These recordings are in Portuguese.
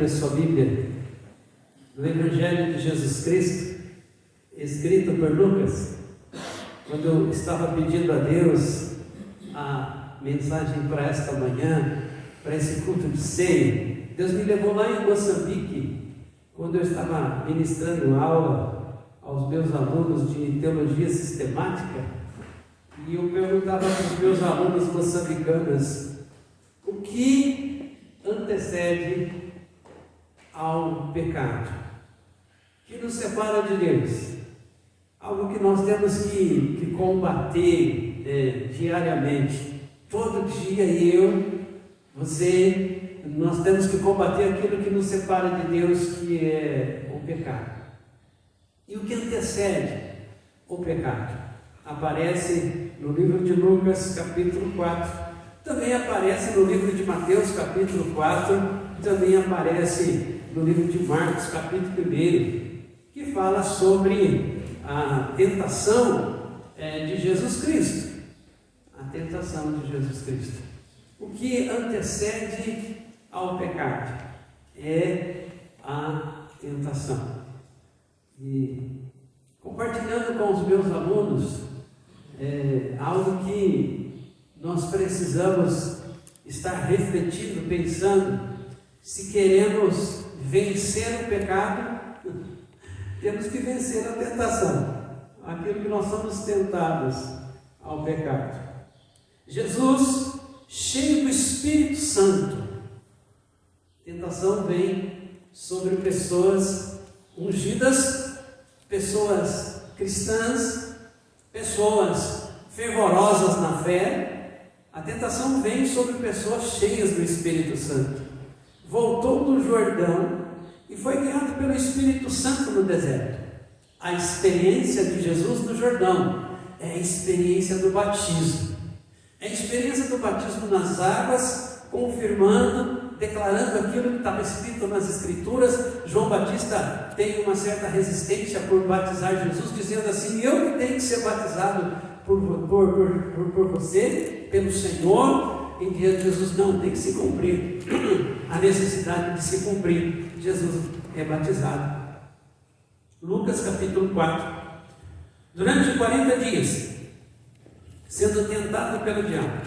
a sua Bíblia no Evangelho de Jesus Cristo, escrito por Lucas, quando eu estava pedindo a Deus a mensagem para esta manhã, para esse culto de ceia. Deus me levou lá em Moçambique, quando eu estava ministrando aula aos meus alunos de teologia sistemática, e eu perguntava para os meus alunos moçambicanos o que antecede ao pecado, que nos separa de Deus, algo que nós temos que combater diariamente, todo dia. Nós temos que combater aquilo que nos separa de Deus, que é o pecado. E o que antecede o pecado aparece no livro de Lucas, capítulo 4, também aparece no livro de Mateus, capítulo 4, também aparece no livro de Marcos, capítulo 1, que fala sobre a tentação de Jesus Cristo. A tentação de Jesus Cristo. O que antecede ao pecado é a tentação. E compartilhando com os meus alunos, algo que nós precisamos estar refletindo, pensando, se queremos vencer o pecado, temos que vencer a tentação, aquilo que nós somos tentados ao pecado. Jesus, cheio do Espírito Santo, tentação vem sobre pessoas ungidas, pessoas cristãs, pessoas fervorosas na fé. A tentação vem sobre pessoas cheias do Espírito Santo. Voltou do Jordão e foi guiado pelo Espírito Santo no deserto. A experiência de Jesus no Jordão é a experiência do batismo. É a experiência do batismo nas águas, confirmando, declarando aquilo que estava escrito nas Escrituras. João Batista tem uma certa resistência por batizar Jesus, dizendo assim: eu que tenho que ser batizado por você, pelo Senhor. E Jesus: não, tem que se cumprir a necessidade de se cumprir. Jesus é batizado. Lucas capítulo 4. Durante 40 dias, sendo tentado pelo diabo,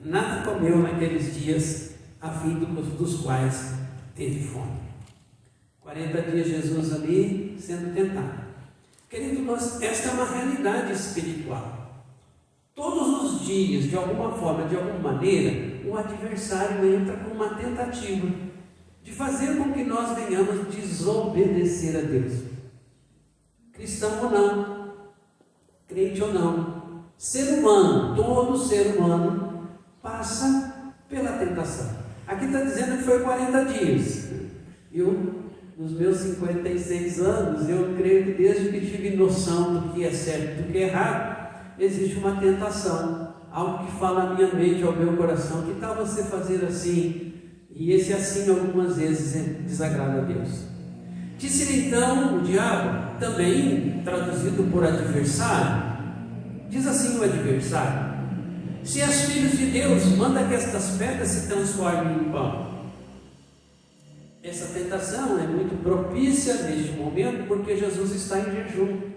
nada comeu naqueles dias, a fim dos quais teve fome. 40 dias Jesus ali sendo tentado. Querido, esta é uma realidade espiritual. Todos os dias, de alguma forma, de alguma maneira, o adversário entra com uma tentativa de fazer com que nós venhamos desobedecer a Deus. Cristão ou não, crente ou não, ser humano, todo ser humano passa pela tentação. Aqui está dizendo que foi 40 dias. Eu, nos meus 56 anos, eu creio que desde que tive noção do que é certo e do que é errado, existe uma tentação, algo que fala à minha mente, ao meu coração: que tal você fazer assim? E esse assim algumas vezes desagrada a Deus. Disse-lhe então o diabo, também traduzido por adversário, diz assim o adversário: se és filhos de Deus, manda que estas pedras se transformem em pão. Essa tentação é muito propícia neste momento, porque Jesus está em jejum.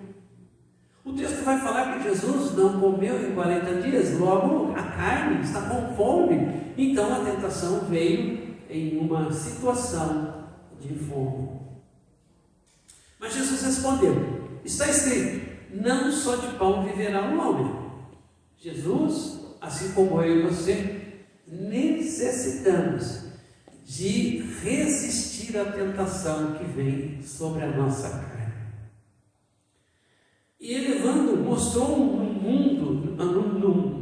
O texto vai falar que Jesus não comeu em 40 dias, logo a carne está com fome. Então a tentação veio em uma situação de fome. Mas Jesus respondeu: está escrito, não só de pão viverá o homem. Jesus, assim como eu e você, necessitamos de resistir à tentação que vem sobre a nossa carne. E elevando, mostrou no mundo,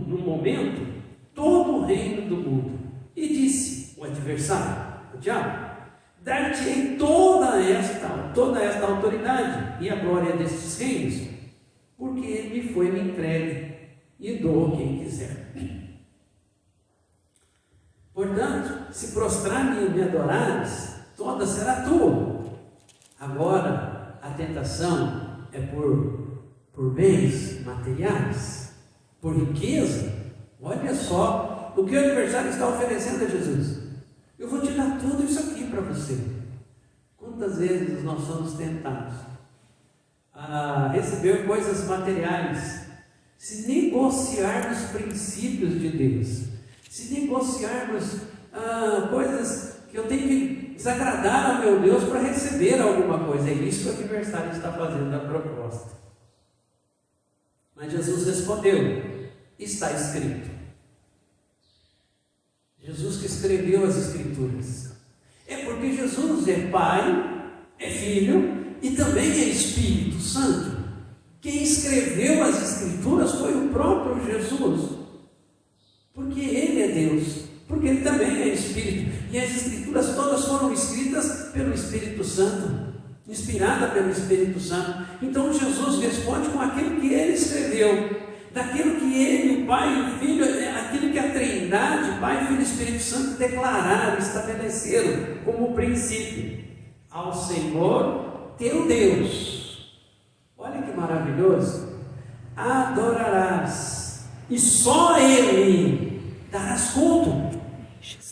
no momento, todo o reino do mundo. E disse o adversário, o diabo: dar-te-ei toda esta autoridade e a glória destes reinos, porque me foi entregue e dou a quem quiser. Portanto, se prostrar-me e me adorares, toda será tua. Agora, a tentação é por bens materiais, por riqueza. Olha só o que o adversário está oferecendo a Jesus: eu vou te dar tudo isso aqui para você. Quantas vezes nós somos tentados a receber coisas materiais, se negociarmos princípios de Deus, se negociarmos coisas que eu tenho que desagradar ao meu Deus para receber alguma coisa. É isso que o adversário está fazendo a proposta. Mas Jesus respondeu: está escrito. Jesus que escreveu as Escrituras. É porque Jesus é Pai, é Filho e também é Espírito Santo. Quem escreveu as Escrituras foi o próprio Jesus, porque Ele é Deus, porque Ele também é Espírito, e as Escrituras todas foram escritas pelo Espírito Santo, inspirada pelo Espírito Santo. Então Jesus responde com aquilo que Ele escreveu, daquilo que Ele, o Pai e o Filho, aquilo que a Trindade, Pai, Filho e Espírito Santo declararam, estabeleceram como princípio: ao Senhor teu Deus. Olha que maravilhoso! Adorarás, e só Ele darás culto.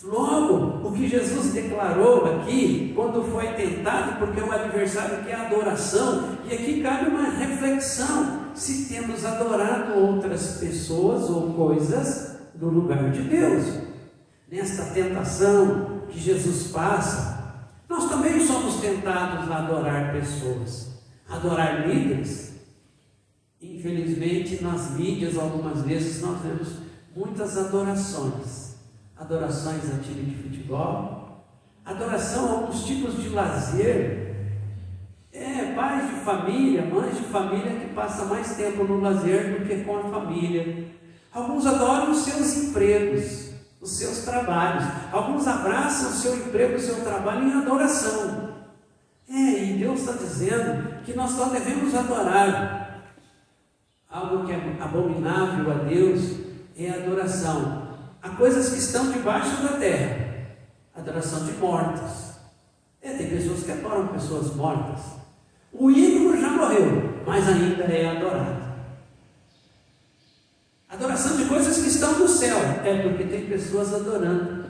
Logo, o que Jesus declarou aqui, quando foi tentado, porque o adversário quer adoração, e aqui cabe uma reflexão: se temos adorado outras pessoas ou coisas no lugar de Deus. Nesta tentação que Jesus passa, nós também somos tentados a adorar pessoas, adorar líderes. Infelizmente, nas mídias, algumas vezes, nós vemos muitas adorações a time de futebol, adoração a alguns tipos de lazer, pais de família, mães de família que passam mais tempo no lazer do que com a família. Alguns adoram os seus empregos, os seus trabalhos, alguns abraçam o seu emprego, o seu trabalho em adoração. E Deus está dizendo que nós só devemos adorar. Algo que é abominável a Deus é a adoração a coisas que estão debaixo da terra, adoração de mortos. Tem pessoas que adoram pessoas mortas. O ídolo já morreu, mas ainda é adorado. Adoração de coisas que estão no céu, porque tem pessoas adorando,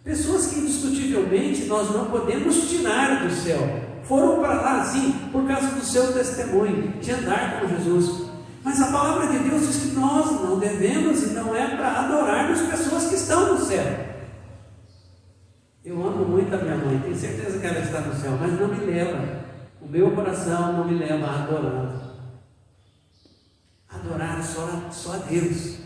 pessoas que indiscutivelmente nós não podemos tirar do céu. Foram para lá sim, por causa do seu testemunho, de andar com Jesus. Mas a palavra de Deus diz que nós não devemos, e não é para adorarmos pessoas que estão no céu. Eu amo muito a minha mãe, tenho certeza que ela está no céu, mas não me leva, o meu coração não me leva a adorá-la. Adorar só a Deus.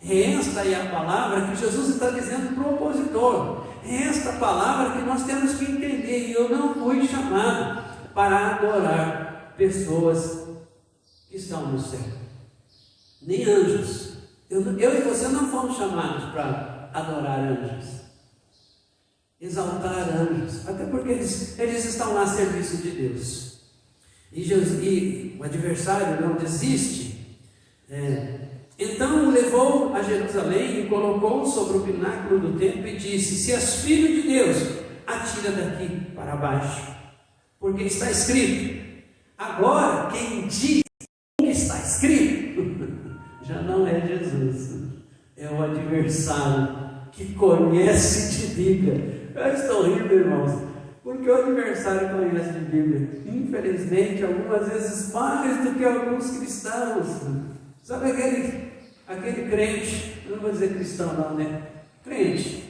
Esta é a palavra que Jesus está dizendo para o opositor. Esta palavra que nós temos que entender. E eu não fui chamado para adorar pessoas que estão no céu, nem anjos. Eu e você não fomos chamados para adorar anjos, exaltar anjos, até porque eles estão lá a serviço de Deus. E o adversário não desiste. Então o levou a Jerusalém e colocou sobre o pináculo do templo e disse: se és filho de Deus, atira daqui para baixo, porque está escrito. Agora quem diz o que está escrito já não é Jesus, é o adversário que conhece de Bíblia. Eu estou rindo, irmãos, porque o adversário conhece de Bíblia, infelizmente, algumas vezes mais do que alguns cristãos. Sabe aquele crente, eu não vou dizer cristão não, né? Crente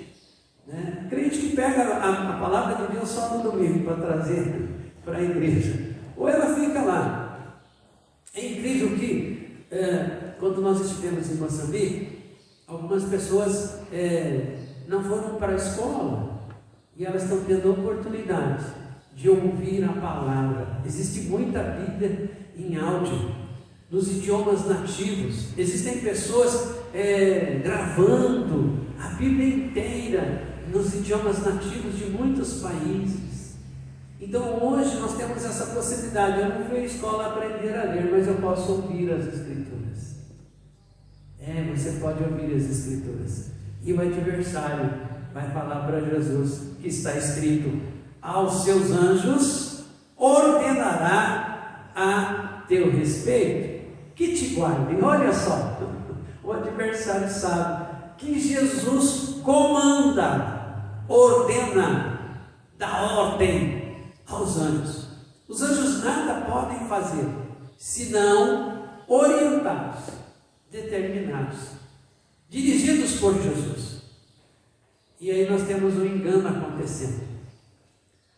que pega a palavra de Deus só no domingo para trazer para a igreja, ou ela fica lá. É incrível que quando nós estivemos em Moçambique, algumas pessoas não foram para a escola e elas estão tendo a oportunidade de ouvir a palavra. Existe muita Bíblia em áudio, nos idiomas nativos. Existem pessoas gravando a Bíblia inteira nos idiomas nativos de muitos países. Então hoje nós temos essa possibilidade. Eu não fui à escola aprender a ler, mas eu posso ouvir as Escrituras. Você pode ouvir as Escrituras. E o adversário vai falar para Jesus que está escrito: aos seus anjos ordenará a teu respeito que te guardem. Olha só, o adversário sabe que Jesus comanda, ordena, dá ordem aos anjos. Os anjos nada podem fazer, senão orientados, determinados, dirigidos por Jesus. E aí nós temos um engano acontecendo.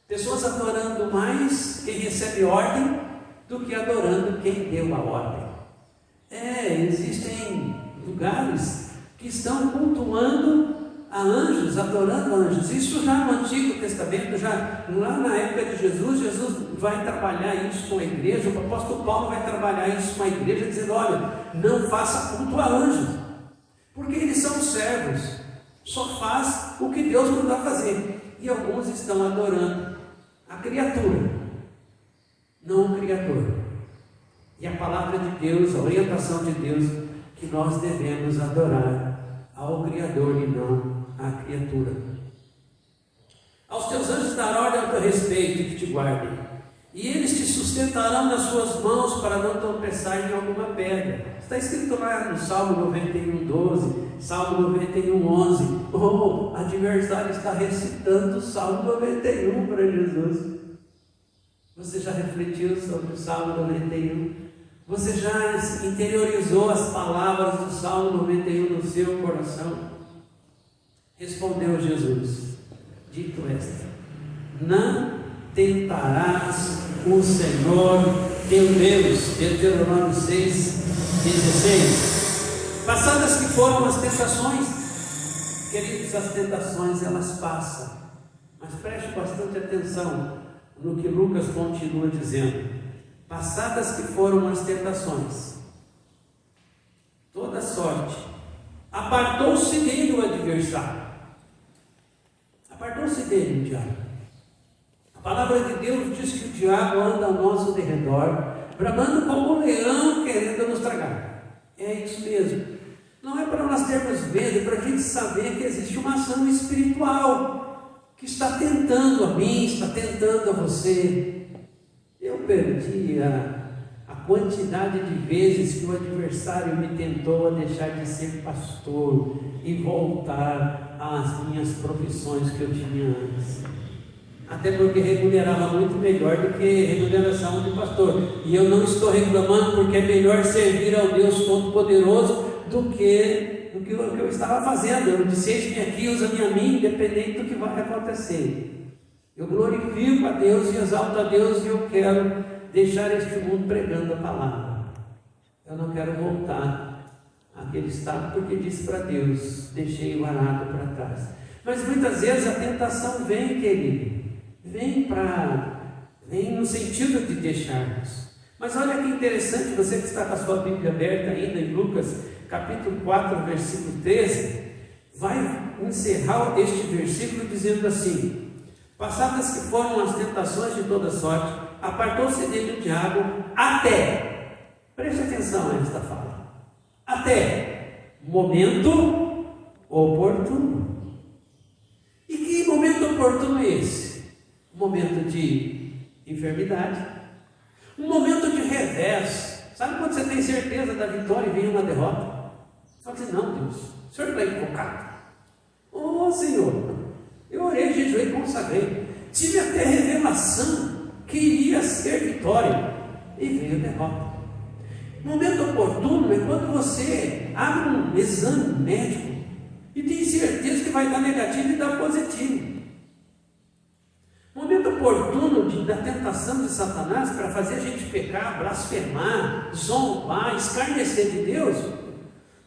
Pessoas adorando mais quem recebe ordem do que adorando quem deu a ordem. Existem lugares que estão cultuando a anjos, adorando a anjos. Isso já no Antigo Testamento, já lá na época de Jesus, Jesus vai trabalhar isso com a igreja. O apóstolo Paulo vai trabalhar isso com a igreja, dizendo: olha, não faça culto a anjos, porque eles são servos, só faz o que Deus mandar fazer. E alguns estão adorando a criatura, não o Criador. E a palavra de Deus, a orientação de Deus, que nós devemos adorar ao Criador e não à criatura. Aos teus anjos dará ordem ao teu respeito, que te guardem, e eles te sustentarão nas suas mãos para não tropeçar em alguma pedra. Está escrito lá no Salmo 91, 12, Salmo 91, 11. O adversário está recitando o Salmo 91 para Jesus. Você já refletiu sobre o Salmo 91? Você já interiorizou as palavras do Salmo 91 no seu coração? Respondeu Jesus: dito esta, não tentarás o Senhor teu Deus. Deuteronômio 6, 16. Passadas que foram as tentações, queridos, as tentações elas passam, mas preste bastante atenção no que Lucas continua dizendo. Passadas que foram as tentações, toda sorte, apartou-se dele o adversário, apartou-se dele o diabo. A palavra de Deus diz que o diabo anda ao nosso derredor, bramando como um leão, querendo nos tragar. É isso mesmo. Não é para nós termos medo, é para a gente saber que existe uma ação espiritual que está tentando a mim, está tentando a você. Eu perdi a quantidade de vezes que o adversário me tentou a deixar de ser pastor e voltar às minhas profissões que eu tinha antes. Até porque remunerava muito melhor do que remuneração de pastor. E eu não estou reclamando, porque é melhor servir ao Deus Todo-Poderoso do que o que eu estava fazendo. Eu disse: eis-me aqui, usa-me a mim, independente do que vai acontecer. Eu glorifico a Deus e exalto a Deus, e eu quero deixar este mundo pregando a palavra. Eu não quero voltar àquele estado, porque disse para Deus: deixei o arado para trás. Mas muitas vezes a tentação vem, querido, vem no sentido de deixarmos. Mas olha que interessante, você que está com a sua Bíblia aberta ainda em Lucas capítulo 4, versículo 13, vai encerrar este versículo dizendo assim: passadas que foram as tentações de toda sorte, apartou-se dele o diabo até, preste atenção a esta fala, até momento oportuno. E que momento oportuno é esse? Um momento de enfermidade, um momento de revés. Sabe quando você tem certeza da vitória e vem uma derrota? Você fala assim: não, Deus, o Senhor está equivocado. Oh Senhor, eu orei, jejuei e consagrei, tive até revelação que iria ser vitória, e veio derrota. Momento oportuno é quando você abre um exame médico e tem certeza que vai dar negativo e dar positivo. Momento oportuno da tentação de Satanás para fazer a gente pecar, blasfemar, zombar, escarnecer de Deus.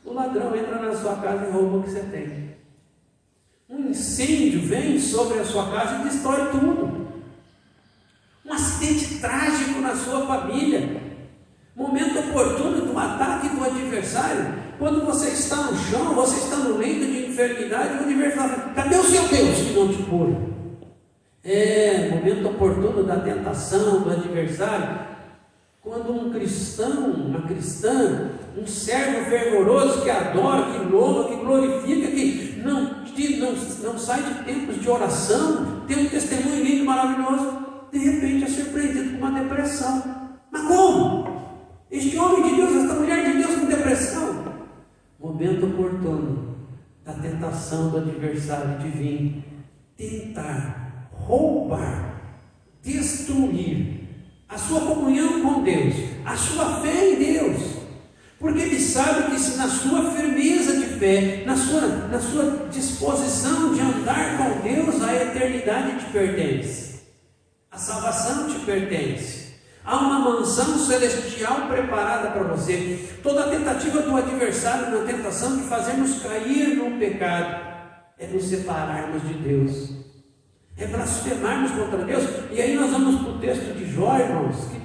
O ladrão entra na sua casa e rouba o que você tem. Um incêndio vem sobre a sua casa e destrói tudo. Um acidente trágico na sua família. Momento oportuno do ataque do adversário. Quando você está no chão, você está no leito de enfermidade, o adversário fala: cadê o seu Deus que não te cura? Momento oportuno da tentação do adversário. Quando um cristão, uma cristã, um servo fervoroso que adora, que louva, que glorifica, que não sai de tempos de oração, tem um testemunho lindo, maravilhoso, de repente é surpreendido com uma depressão. Mas como? Este homem de Deus, esta mulher de Deus com depressão? Momento oportuno da tentação do adversário de vir tentar roubar destruir a sua comunhão com Deus, a sua fé em Deus, porque ele sabe que se na sua firmeza de fé, na sua disposição de andar com Deus, a eternidade te pertence, a salvação te pertence. Há uma mansão celestial preparada para você. Toda a tentativa do adversário na tentação de fazermos cair no pecado é nos separarmos de Deus, é blasfemarmos contra Deus. E aí nós vamos para o texto de Jó, irmãos. Que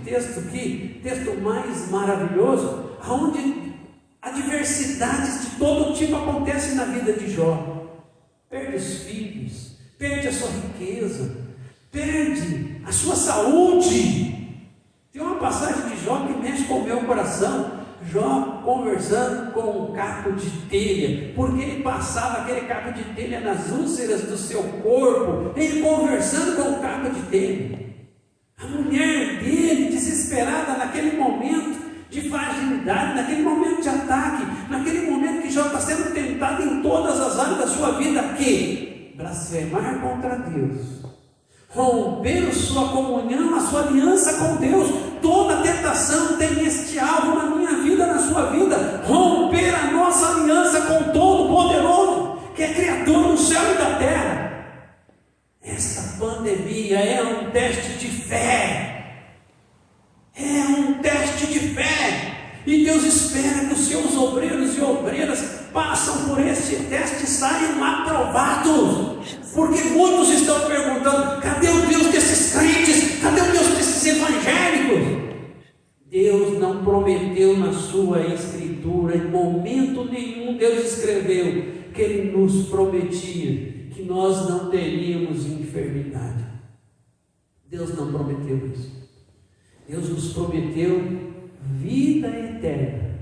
texto mais maravilhoso, onde adversidades de todo tipo acontecem na vida de Jó. Perde os filhos, perde a sua riqueza, perde a sua saúde. Tem uma passagem de Jó que mexe com o meu coração. Jó conversando com um caco de telha, porque ele passava aquele caco de telha nas úlceras do seu corpo. Ele conversando com o caco de telha. A mulher dele, desesperada naquele momento de fragilidade, naquele momento de ataque, naquele momento que Jó está sendo tentado em todas as áreas da sua vida, que blasfemar contra Deus, romper a sua comunhão, a sua aliança com Deus. Toda tentação tem este alvo na minha vida, na sua vida: romper a nossa aliança com o Todo-Poderoso, que é Criador do céu e da terra. Esta pandemia é um teste de fé, é um teste de fé, e Deus espera que os seus obreiros e obreiras passam por este teste e saiam aprovados, porque muitos estão perguntando: cadê o Deus desses crentes? Cadê o Deus desses evangélicos? Deus não prometeu na sua escritura, em momento nenhum Deus escreveu que Ele nos prometia que nós não teríamos enfermidade. Deus não prometeu isso. Deus nos prometeu vida eterna,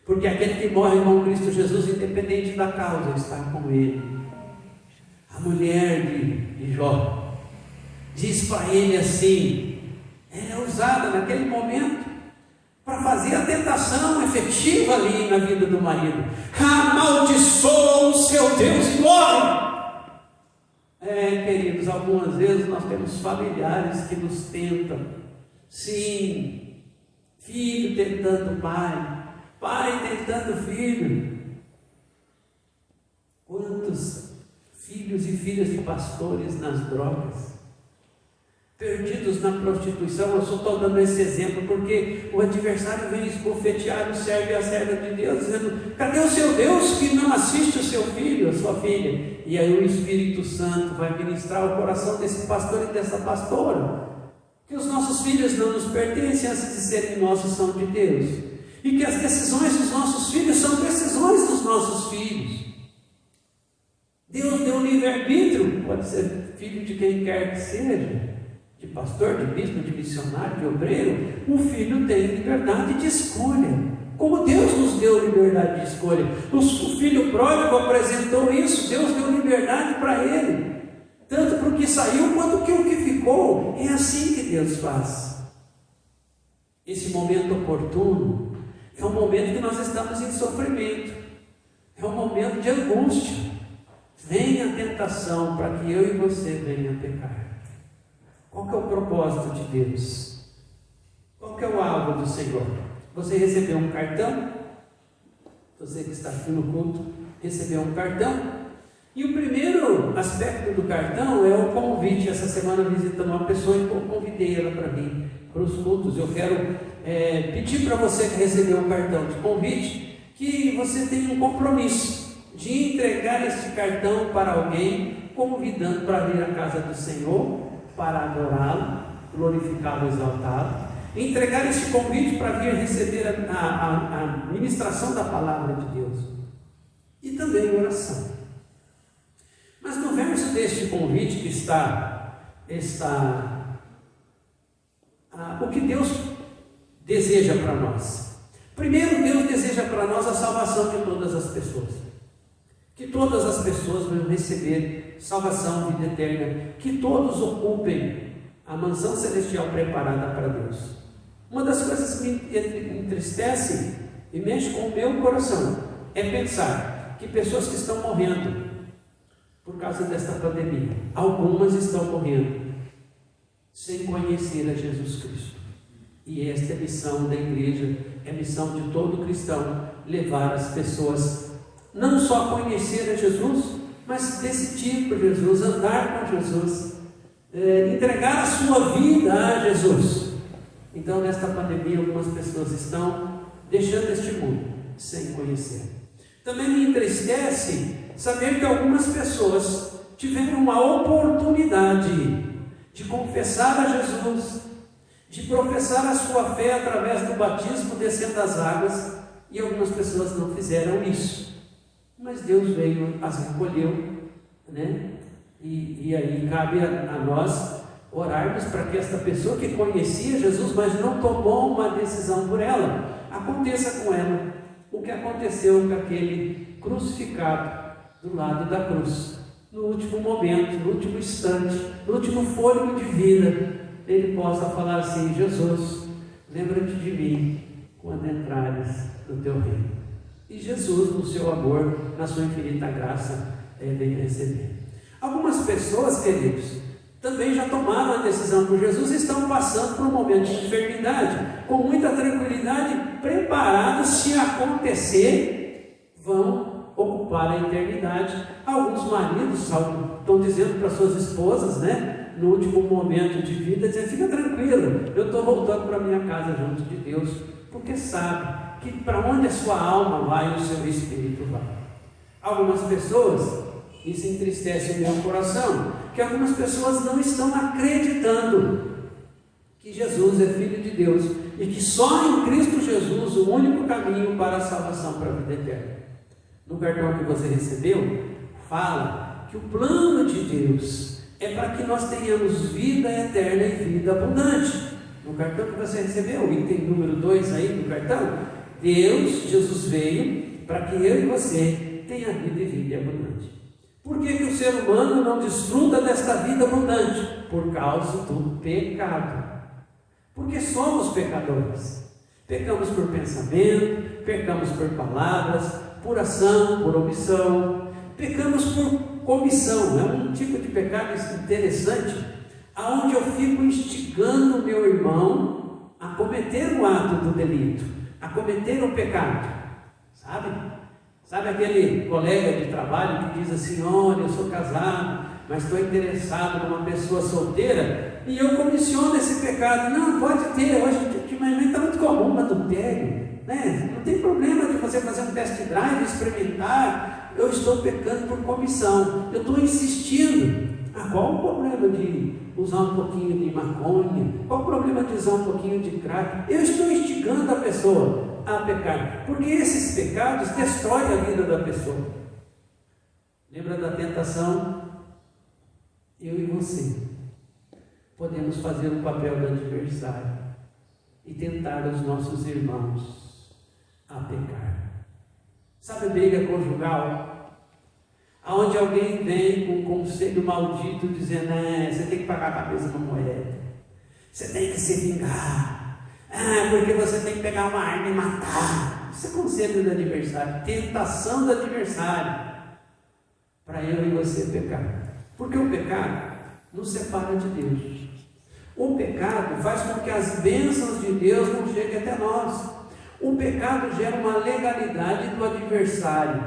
porque aquele que morre com Cristo Jesus, independente da causa, está com Ele. A mulher de Jó diz para ele assim, ela é usada naquele momento para fazer a tentação efetiva ali na vida do marido: amaldiçoa o seu Deus e morre. Queridos, algumas vezes nós temos familiares que nos tentam. Sim, filho tentando pai, pai tentando filho. Quantos filhos e filhas de pastores nas drogas, perdidos na prostituição. Eu só estou dando esse exemplo porque o adversário vem esbofetear o servo e a serva de Deus, dizendo: cadê o seu Deus que não assiste o seu filho, a sua filha? E aí o Espírito Santo vai ministrar o coração desse pastor e dessa pastora, que os nossos filhos não nos pertencem antes de serem nossos, são de Deus, e que as decisões dos nossos filhos são decisões dos nossos filhos. Deus deu livre-arbítrio, pode ser filho de quem quer que seja, de pastor, de bispo, de missionário, de obreiro. O filho tem liberdade de escolha, como Deus nos deu liberdade de escolha. O filho pródigo apresentou isso. Deus deu liberdade para ele, tanto para o que saiu quanto para o que ficou. É assim que Deus faz. Esse momento oportuno é um momento que nós estamos em sofrimento, é um momento de angústia. Vem a tentação para que eu e você venham a pecar. Qual que é o propósito de Deus? Qual que é o alvo do Senhor? Você recebeu um cartão? Você que está aqui no culto recebeu um cartão? E o primeiro aspecto do cartão é o convite. Essa semana visitando uma pessoa e convidei ela para vir para os cultos. Eu quero pedir para você que recebeu um cartão de convite, que você tenha um compromisso de entregar este cartão para alguém, convidando para vir à casa do Senhor, para adorá-lo, glorificá-lo, exaltá-lo. Entregar este convite para vir receber a ministração da palavra de Deus, e também oração. Mas no verso deste convite que está o que Deus deseja para nós. Primeiro, Deus deseja para nós a salvação de todas as pessoas, que todas as pessoas venham receber salvação, vida eterna, que todos ocupem a mansão celestial preparada para Deus. Uma das coisas que me entristece e mexe com o meu coração é pensar que pessoas que estão morrendo por causa desta pandemia, algumas estão morrendo sem conhecer a Jesus Cristo. E esta é a missão da igreja, é a missão de todo cristão, levar as pessoas não só a conhecer a Jesus, mas decidir por Jesus, andar com Jesus, entregar a sua vida a Jesus. Então, nesta pandemia, algumas pessoas estão deixando este mundo sem conhecer. Também me entristece saber que algumas pessoas tiveram uma oportunidade de confessar a Jesus, de professar a sua fé através do batismo descendo das águas, e algumas pessoas não fizeram isso. Mas Deus veio, as recolheu, né? E aí cabe a nós orarmos para que esta pessoa que conhecia Jesus, mas não tomou uma decisão por ela, aconteça com ela o que aconteceu com aquele crucificado do lado da cruz. No último momento, no último instante, no último fôlego de vida, ele possa falar assim: Jesus, lembra-te de mim quando entrares no teu reino. E Jesus, no seu amor, na sua infinita graça, veio receber. Algumas pessoas, queridos, também já tomaram a decisão por Jesus e estão passando por um momento de enfermidade, com muita tranquilidade, preparados, se acontecer, vão ocupar a eternidade. Alguns maridos estão dizendo para suas esposas, né, no último momento de vida, dizendo: fica tranquilo, eu estou voltando para minha casa junto de Deus, porque sabe que para onde a sua alma vai, o seu espírito vai. Algumas pessoas, isso entristece o meu coração, que algumas pessoas não estão acreditando que Jesus é Filho de Deus e que só em Cristo Jesus o único caminho para a salvação, para a vida eterna. No cartão que você recebeu, fala que o plano de Deus é para que nós tenhamos vida eterna e vida abundante. No cartão que você recebeu, item número 2 aí do cartão, Jesus veio para que eu e você tenha vida e vida abundante. Por que o ser humano não desfruta desta vida abundante? Por causa do pecado. Porque somos pecadores. Pecamos por pensamento, pecamos por palavras, por ação, por omissão. Pecamos por comissão. É um tipo de pecado interessante, aonde eu fico instigando o meu irmão a cometer o ato do delito, a cometer o pecado. Sabe aquele colega de trabalho que diz assim: olha, eu sou casado, mas estou interessado numa pessoa solteira e eu comissiono esse pecado. Não, pode ter, hoje ultimamente está muito comum adultério, né? Não tem problema de você fazer um test drive, experimentar. Eu estou pecando por comissão, eu estou insistindo. Qual o problema de usar um pouquinho de maconha? Qual o problema de usar um pouquinho de crack? Eu estou instigando a pessoa a pecar, porque esses pecados destroem a vida da pessoa. Lembra da tentação? Eu e você podemos fazer o papel do adversário e tentar os nossos irmãos a pecar. Sabe a briga conjugal? Aonde alguém vem com um conselho maldito dizendo: você tem que pagar a cabeça da moeda, você tem que se vingar, porque você tem que pegar uma arma e matar. Isso é conselho do adversário, tentação do adversário para eu e você pecar. Porque o pecado nos separa de Deus. O pecado faz com que as bênçãos de Deus não cheguem até nós. O pecado gera uma legalidade do adversário,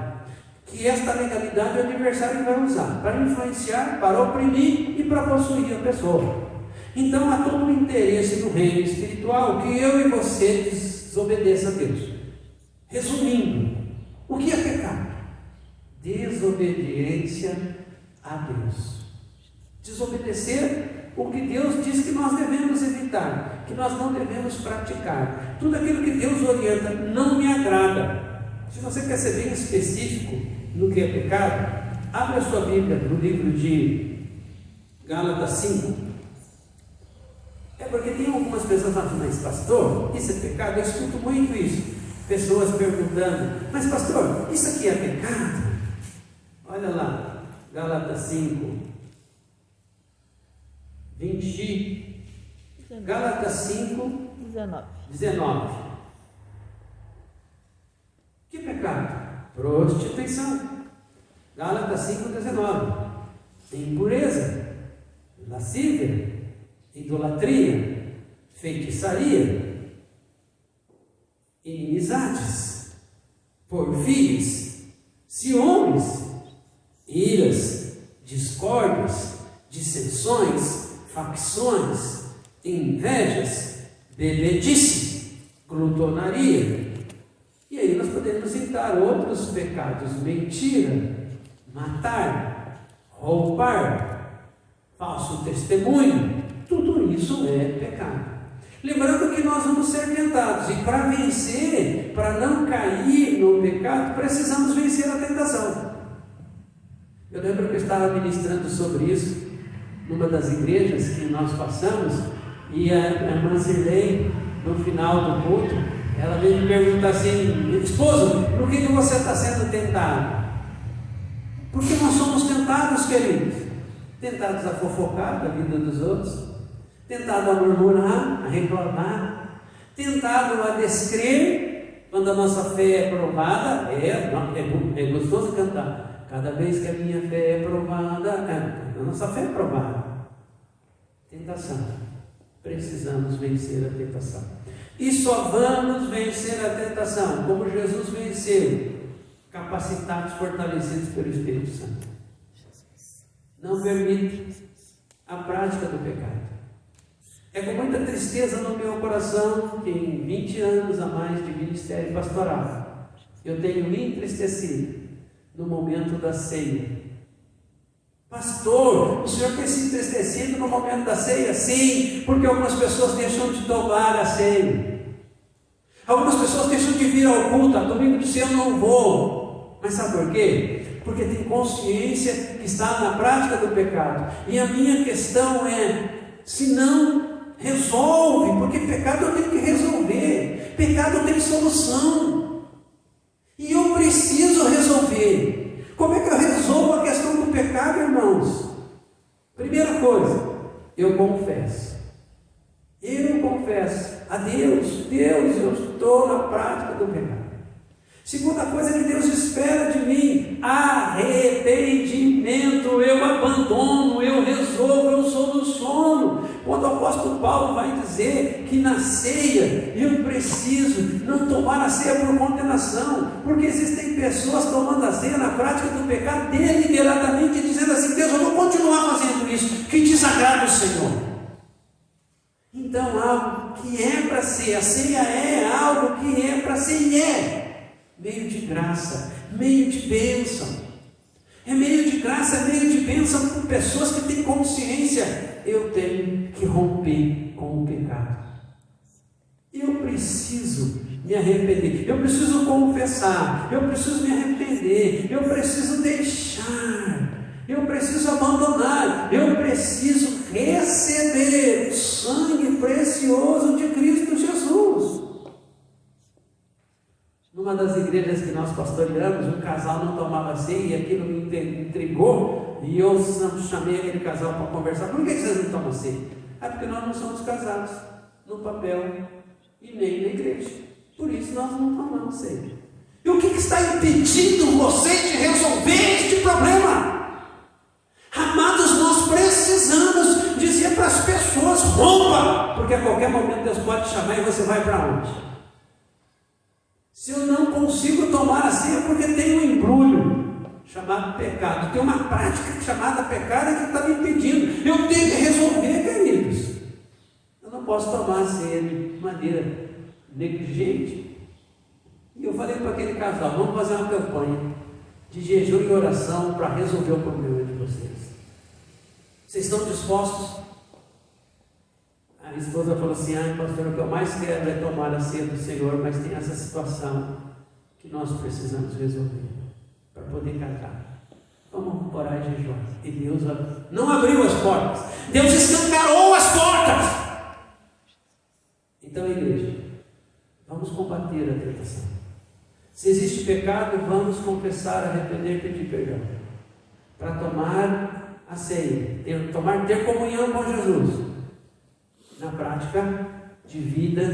que esta legalidade o adversário vai usar para influenciar, para oprimir e para possuir a pessoa. Então há todo um interesse no reino espiritual que eu e você desobedeça a Deus. Resumindo, o que é pecado? Desobediência a Deus. Desobedecer o que Deus diz que nós devemos evitar, que nós não devemos praticar. Tudo aquilo que Deus orienta não me agrada. Se você quer ser bem específico no que é pecado, abra a sua Bíblia no livro de Gálatas 5. Porque tem algumas pessoas falando: mas pastor, isso é pecado? Eu escuto muito isso. Pessoas perguntando: mas pastor, isso aqui é pecado? Olha lá, Gálatas 5, 20. Gálatas 5, 19. Que pecado? Prostituição. Gálatas 5, 19. Impureza, lascívia, idolatria, feitiçaria, inimizades, porfias, ciúmes, iras, discórdias, dissensões, facções, invejas, bebedice, glutonaria. E aí nós podemos citar outros pecados: mentira, matar, roubar, falso testemunho. Tudo isso é pecado. Lembrando que nós vamos ser tentados, e para vencer, para não cair no pecado, precisamos vencer a tentação. Eu lembro que eu estava ministrando sobre isso numa das igrejas que nós passamos, e a irmã Zirlei, no final do culto, ela veio me perguntar assim: esposo, por que você está sendo tentado? Porque nós somos tentados, queridos. Tentados a fofocar da vida dos outros, tentado a murmurar, a reclamar, tentado a descrer quando a nossa fé é provada. É gostoso cantar: cada vez que a minha fé é provada, a nossa fé é provada. Tentação. Precisamos vencer a tentação. E só vamos vencer a tentação como Jesus venceu, capacitados, fortalecidos pelo Espírito Santo. Não permita a prática do pecado. É com muita tristeza no meu coração que em 20 anos a mais de ministério pastoral, eu tenho me entristecido no momento da ceia. Pastor, o senhor tem se entristecido no momento da ceia? Sim, porque algumas pessoas deixam de tomar a ceia. Algumas pessoas deixam de vir ao culto. Domingo de ceia eu não vou. Mas sabe por quê? Porque tem consciência que está na prática do pecado. E a minha questão é: se não resolve, porque pecado eu tenho que resolver, pecado tem solução, e eu preciso resolver. Como é que eu resolvo a questão do pecado, irmãos? Primeira coisa, eu confesso a Deus: Deus, eu estou na prática do pecado. Segunda coisa que Deus espera de mim: arrependimento. Eu abandono, eu resolvo, eu soluciono. Quando o apóstolo Paulo vai dizer que na ceia eu preciso não tomar a ceia por condenação, porque existem pessoas tomando a ceia na prática do pecado deliberadamente, dizendo assim: Deus, eu vou continuar fazendo isso que desagrada o Senhor. Então, algo que é para ser, a ceia é algo que é para ser, e é meio de graça, meio de bênção. É meio de graça, é meio de bênção para pessoas que têm consciência: eu tenho que romper com o pecado. Eu preciso me arrepender, eu preciso confessar, eu preciso me arrepender, eu preciso deixar, eu preciso abandonar, eu preciso receber o sangue precioso de Cristo Jesus. Numa das igrejas que nós pastoreamos, um casal não tomava ceia, e aquilo me intrigou, e eu chamei aquele casal para conversar: por que vocês não tomam ceia? Porque nós não somos casados no papel e nem na igreja, por isso nós não tomamos ceia. E o que está impedindo você de resolver este problema? Amados, nós precisamos dizer para as pessoas: rompa, porque a qualquer momento Deus pode te chamar e você vai para onde? Se eu não consigo tomar a ceia porque tem um embrulho chamado pecado, tem uma prática chamada pecado que está me impedindo, eu tenho que resolver, queridos. Eu não posso tomar a ceia de maneira negligente. E eu falei para aquele casal: vamos fazer uma campanha de jejum e oração para resolver o problema de vocês. Vocês estão dispostos? A minha esposa falou assim: pastor, o que eu mais quero é tomar a ceia do Senhor, mas tem essa situação que nós precisamos resolver para poder cantar. Vamos orar e jejuar. E Deus não abriu as portas, Deus escancarou as portas. Então, igreja, vamos combater a tentação. Se existe pecado, vamos confessar, arrepender e pedir perdão, para tomar a ceia, ter comunhão com Jesus, na prática de vida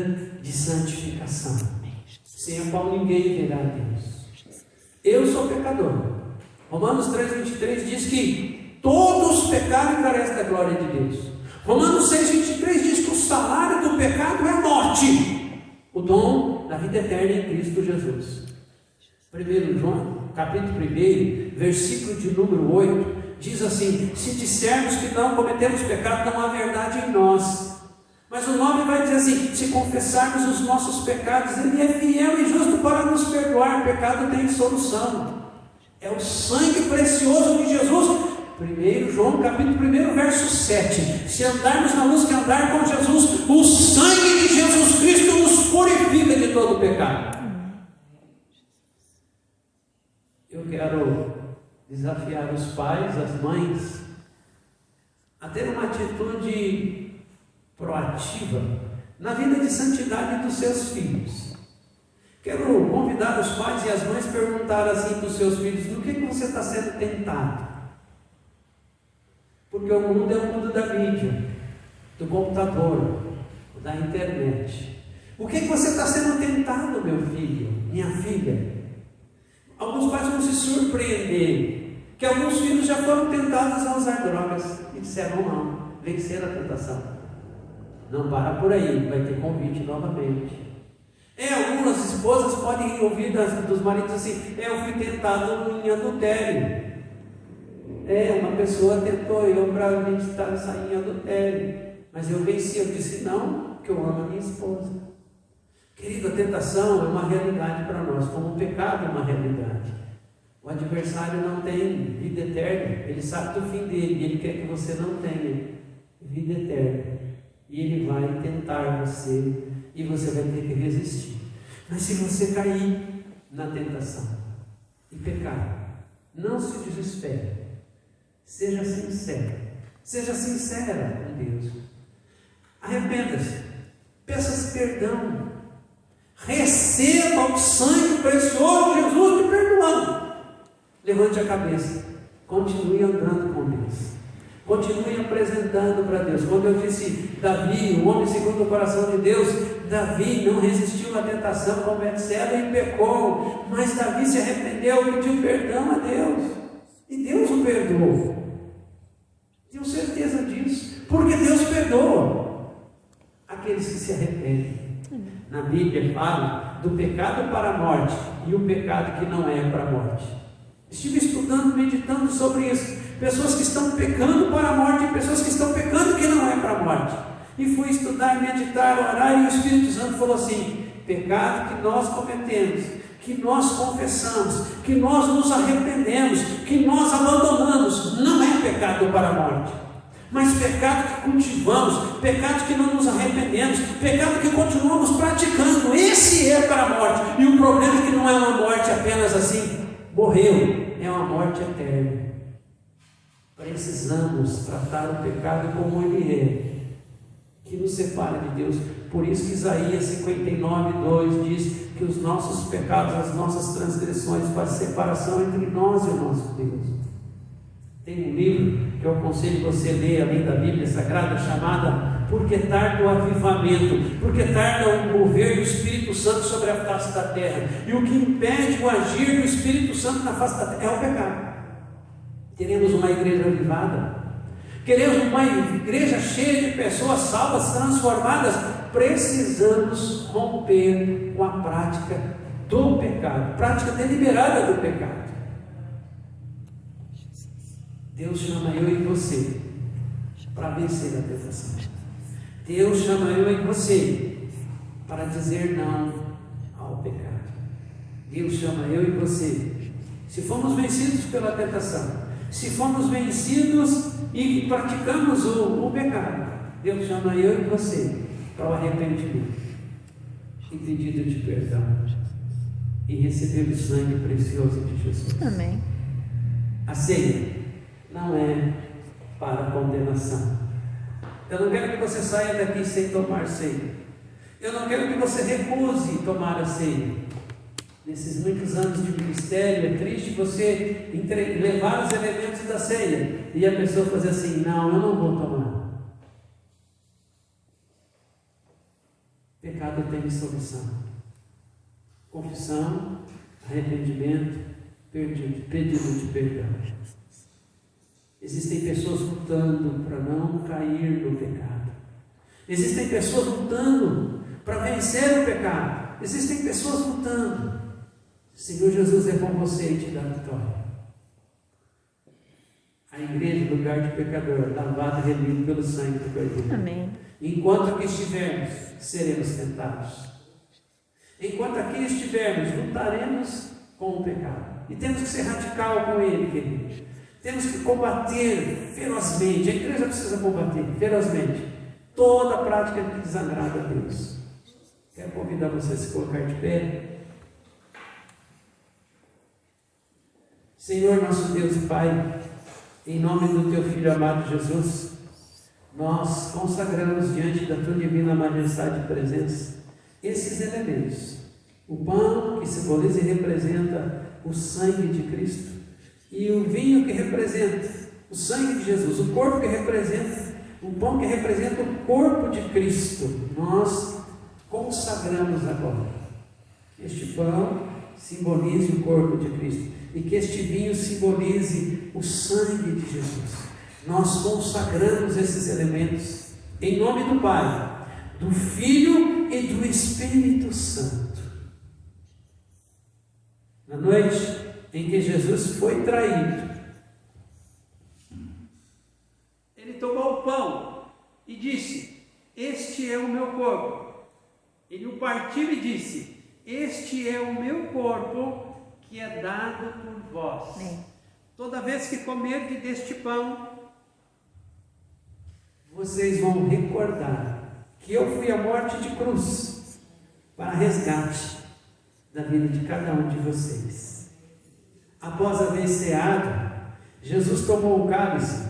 de santificação, sem a qual ninguém verá a Deus. Eu sou pecador. Romanos 3,23 diz que todos pecaram e carecem da glória de Deus. Romanos 6,23 diz que o salário do pecado é morte, o dom da vida eterna em Cristo Jesus. 1 João, capítulo 1, versículo de número 8, diz assim: se dissermos que não cometemos pecado, não há verdade em nós. Mas o 9 vai dizer assim: se confessarmos os nossos pecados, Ele é fiel e justo para nos perdoar. O pecado tem solução, é o sangue precioso de Jesus. 1 João capítulo 1, verso 7: se andarmos na luz que andar com Jesus, o sangue de Jesus Cristo nos purifica de todo pecado. Eu quero desafiar os pais, as mães, a ter uma atitude proativa na vida de santidade dos seus filhos. Quero convidar os pais e as mães a perguntar assim para os seus filhos: no que você está sendo tentado? Porque o mundo é o mundo da mídia, do computador, da internet. O que você está sendo tentado, meu filho, minha filha? Alguns pais vão se surpreender que alguns filhos já foram tentados a usar drogas e disseram não, venceram a tentação. Não para por aí, vai ter convite novamente. Algumas esposas podem ouvir dos maridos assim: eu fui tentado em adultério. Uma pessoa tentou eu para a gente sair em adultério, mas eu venci. Eu disse não, porque eu amo a minha esposa. Querido, a tentação é uma realidade para nós, como o pecado é uma realidade. O adversário não tem vida eterna, ele sabe do fim dele, ele quer que você não tenha vida eterna, e ele vai tentar você, e você vai ter que resistir. Mas se você cair na tentação e pecar, não se desespere. Seja sincera com Deus. Arrependa-se, peça perdão, receba o sangue precioso de Jesus te perdoando. Levante a cabeça, continue andando com Deus, continue apresentando para Deus. Quando eu disse Davi, o homem segundo o coração de Deus, Davi não resistiu à tentação com Betseba e pecou, mas Davi se arrependeu, pediu perdão a Deus, e Deus o perdoou. Tenho certeza disso, porque Deus perdoa aqueles que se arrependem. Na Bíblia fala do pecado para a morte e o pecado que não é para a morte. Estive estudando, meditando sobre isso. Pessoas que estão pecando para a morte e pessoas que estão pecando que não é para a morte. E fui estudar, meditar, orar, e o Espírito Santo falou assim: pecado que nós cometemos, que nós confessamos, que nós nos arrependemos, que nós abandonamos, não é pecado para a morte, mas pecado que cultivamos, pecado que não nos arrependemos, pecado que continuamos praticando, esse é para a morte. E o problema é que não é uma morte apenas assim, morreu, é uma morte eterna. Precisamos tratar o pecado como ele é, que nos separa de Deus. Por isso que Isaías 59:2 diz que os nossos pecados, as nossas transgressões fazem separação entre nós e o nosso Deus. Tem um livro que eu aconselho você a ler, além da Bíblia Sagrada, chamada Porque Tarda o Avivamento, porque tarda o mover do Espírito Santo sobre a face da terra, e o que impede o agir do Espírito Santo na face da terra é o pecado. Queremos uma igreja avivada, queremos uma igreja cheia de pessoas salvas, transformadas. Precisamos romper com a prática do pecado, prática deliberada do pecado. Deus chama eu e você para vencer a tentação. Deus chama eu e você para dizer não ao pecado. Deus chama eu e você. Se fomos vencidos pela tentação, se fomos vencidos e praticamos o pecado, Deus chama eu e você para o arrependimento e pedido de perdão e receber o sangue precioso de Jesus. Amém. A ceia não é para condenação. Eu não quero que você saia daqui sem tomar ceia. Eu não quero que você recuse tomar a ceia. Nesses muitos anos de ministério, é triste você levar os elementos da ceia e a pessoa fazer assim: não, eu não vou tomar. Pecado tem solução: confissão, arrependimento, pedido de perdão. Existem pessoas lutando para não cair no pecado. Existem pessoas lutando para vencer o pecado. Existem pessoas lutando. O Senhor Jesus é com você e te dá vitória. A igreja, lugar de pecador, lavado e remido pelo sangue do Cordeiro. Amém. Enquanto aqui estivermos, seremos tentados. Enquanto aqui estivermos, lutaremos com o pecado. E temos que ser radical com ele, querido. Temos que combater ferozmente. A igreja precisa combater ferozmente toda a prática que desagrada a Deus. Quero convidar você a se colocar de pé. Senhor nosso Deus e Pai, em nome do Teu Filho amado Jesus, nós consagramos diante da Tua divina majestade e presença esses elementos. O pão que simboliza e representa o sangue de Cristo, e o vinho que representa o sangue de Jesus, o corpo que representa, o pão que representa o corpo de Cristo. Nós consagramos agora. Que este pão simbolize o corpo de Cristo e que este vinho simbolize o sangue de Jesus. Nós consagramos esses elementos em nome do Pai, do Filho e do Espírito Santo. Na noite em que Jesus foi traído, ele tomou o pão e disse: este é o meu corpo. Ele o partiu e disse: este é o meu corpo que é dado por vós. Toda vez que comerdes deste pão, vocês vão recordar que eu fui à morte de cruz para resgate da vida de cada um de vocês. Após haver ceado, Jesus tomou o cálice.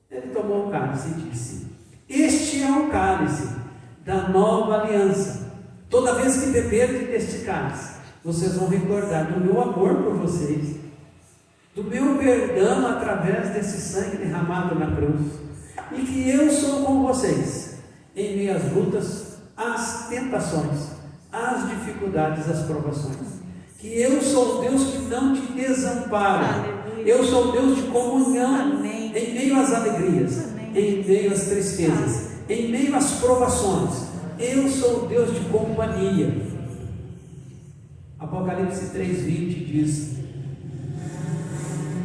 Ele tomou o cálice e disse: este é o cálice da nova aliança. Toda vez que beberem deste cálice, vocês vão recordar do meu amor por vocês, do meu perdão através desse sangue derramado na cruz, e que eu sou com vocês em meio às lutas, às tentações, às dificuldades, às provações. Que eu sou o Deus que não te desampara. Eu sou o Deus de comunhão. Amém. Em meio às alegrias. Amém. Em meio às tristezas. Amém. Em meio às provações. Eu sou o Deus de companhia. Apocalipse 3:20 diz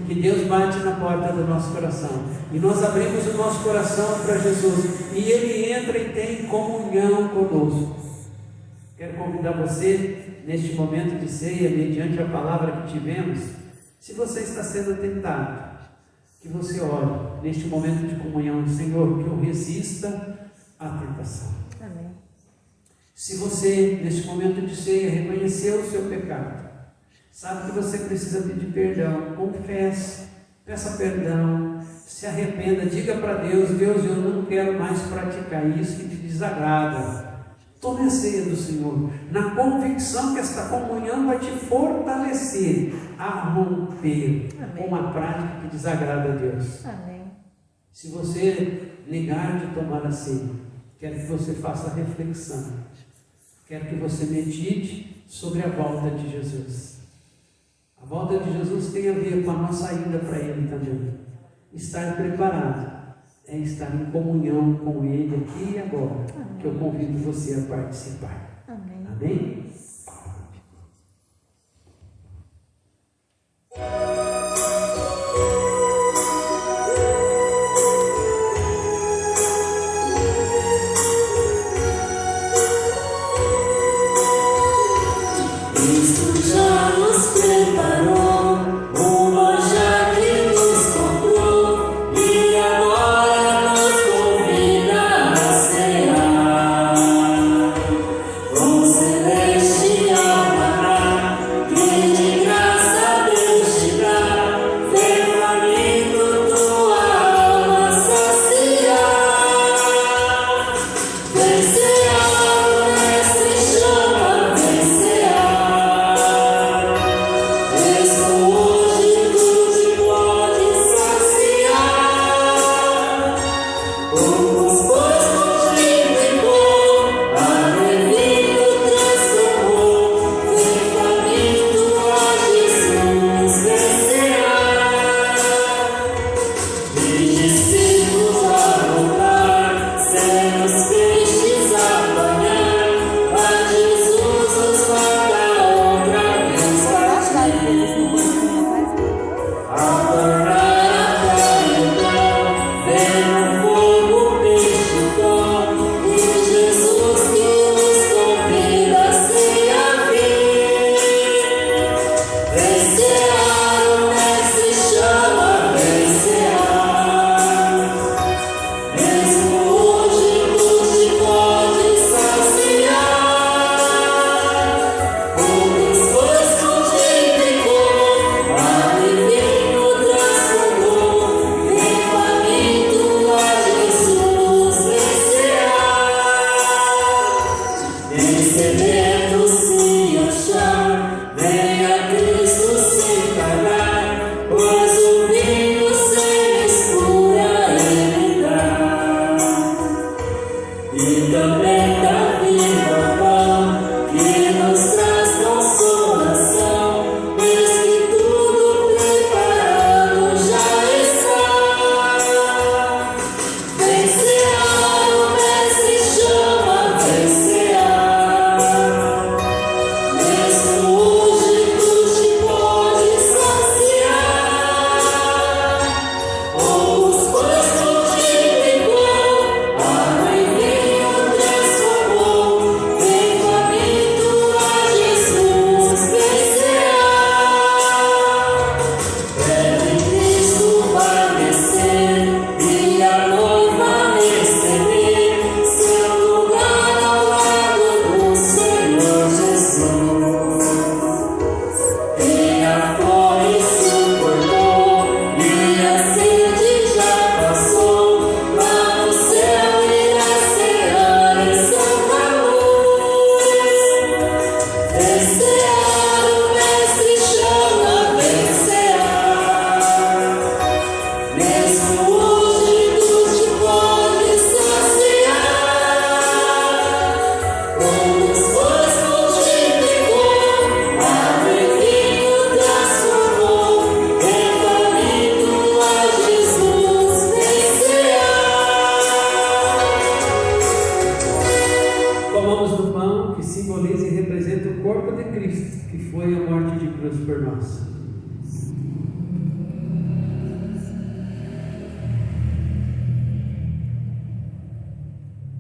que Deus bate na porta do nosso coração e nós abrimos o nosso coração para Jesus e Ele entra e tem comunhão conosco. Quero convidar você neste momento de ceia, mediante a palavra que tivemos, se você está sendo tentado, que você ore neste momento de comunhão: Senhor, que eu resista à tentação. Amém. Se você, neste momento de ceia, reconheceu o seu pecado, sabe que você precisa pedir perdão, confesse, peça perdão, se arrependa, diga para Deus: Deus, eu não quero mais praticar isso que te desagrada. Tome a ceia do Senhor, na convicção que esta comunhão vai te fortalecer a romper com uma prática que desagrada a Deus. Amém. Se você negar de tomar a ceia, quero que você faça a reflexão, quero que você medite sobre a volta de Jesus. A volta de Jesus tem a ver com a nossa ida para Ele também. Estar preparado é estar em comunhão com Ele aqui e agora. Amém. Que eu convido você a participar. Amém. Amém? Celestial.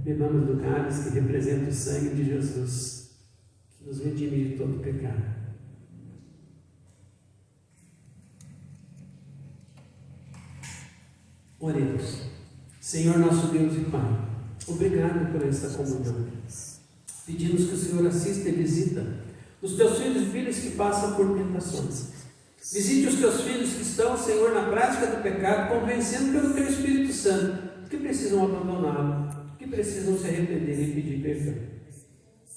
Bebamos do cálice que representa o sangue de Jesus, que nos redime de todo pecado. Oremos. Senhor nosso Deus e Pai, obrigado por esta comunhão. Pedimos que o Senhor assista e visita os teus filhos e filhas que passam por tentações. Visite os teus filhos que estão, Senhor, na prática do pecado, convencendo pelo teu Espírito Santo que precisam abandoná-lo, que precisam se arrepender e pedir perdão.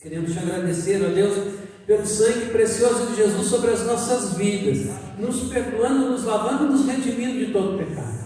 Queremos te agradecer, ó Deus, pelo sangue precioso de Jesus sobre as nossas vidas, nos perdoando, nos lavando, nos redimindo de todo pecado.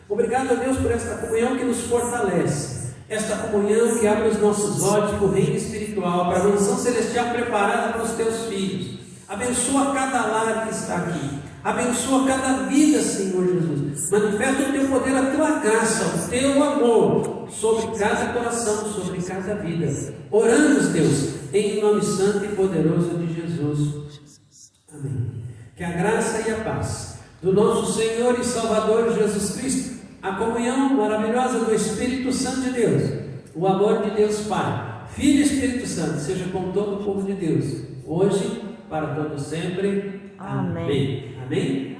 Obrigado, ó Deus, por esta comunhão que nos fortalece, esta comunhão que abre os nossos olhos para o reino espiritual, para a mansão celestial preparada para os teus filhos. Abençoa cada lar que está aqui, abençoa cada vida, Senhor Jesus. Manifesta o teu poder, a tua graça, o teu amor sobre cada coração, sobre cada vida. Oramos, Deus, em nome santo e poderoso de Jesus. Amém. Que a graça e a paz do nosso Senhor e Salvador Jesus Cristo, a comunhão maravilhosa do Espírito Santo de Deus, o amor de Deus Pai, Filho e Espírito Santo, seja com todo o povo de Deus, hoje, para todo sempre. Amém. Amém.